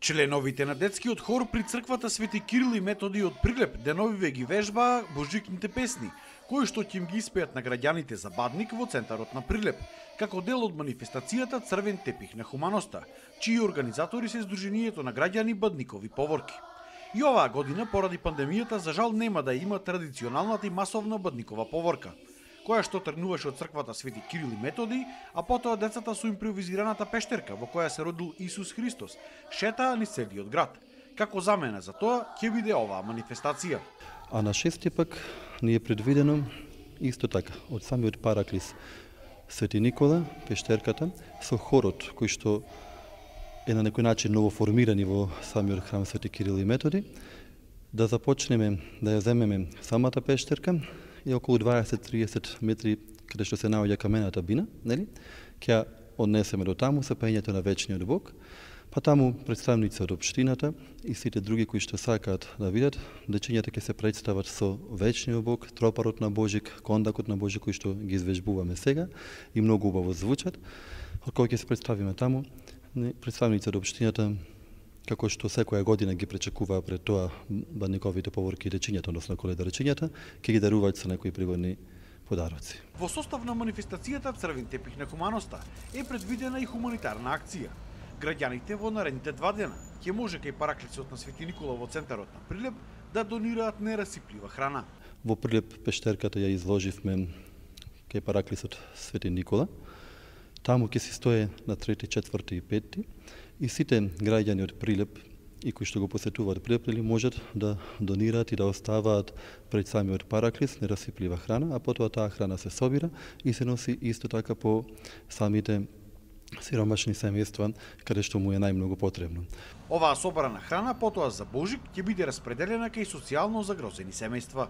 Членовите на детскиот хор при црквата Свети Кирил и Методи од Прилеп деновиве ги вежбаа божикните песни, кои што ќе им ги испеат на граѓаните за Бадник во центарот на Прилеп, како дел од манифестацијата Црвен тепих на хуманоста, чии организатори се Сдруженијето на граѓани Бадникови поворки. И оваа година, поради пандемијата, за жал нема да има традиционалната и масовна Бадникова поворка, која што тргнуваше од црквата Свети Кирил и Методи, а потоа децата со импровизираната пештерка во која се родил Исус Христос, шетаа низ целиот град. Како замена за тоа ќе биде оваа манифестација. А на 6 пак ни е предвидено исто така од самиот Параклис Свети Никола, пештерката, со хорот кој што е на некој начин ново формирани во самиот храм Свети Кирил и Методи, да започнеме да ја земеме самата пештерка и околу 20-30 метри каде што се наоѓа камената бина, нели? Ќе ја однесеме до таму со пењето на вечниот Бог, па таму представници од општината и сите други кои што сакаат да видат, дечињата ќе се представат со вечниот Бог, тропарот на Божик, кондакот на Божик кој што ги извежбуваме сега и многу убаво звучат. Кога ќе се представиме таму, представници од општината, како што секоја година ги пречекуваа пред тоа Бадниковите поворки и речињата, односно Коледа речињата, ќе ги даруваат со некои пригодни подароци. Во состав на манифестацијата Црвен тепих на хуманоста е предвидена и хуманитарна акција. Граѓаните во наредните 2 дена ќе може кај Параклисот на Свети Никола во центарот на Прилеп да донираат нерасиплива храна. Во Прилеп пештерката ја изложивме кај Параклисот Свети Никола. Таму ќе се стои на 3, 4 и 5 и сите граѓани од Прилеп и кои што го посетуваат Прилеп можат да донираат и да оставаат пред самиот Параклис нерасиплива храна, а потоа таа храна се собира и се носи исто така по самите сиромашни семејства каде што му е најмногу потребно. Оваа собрана храна потоа за Божик ќе биде распределена кај социјално загрозени семејства.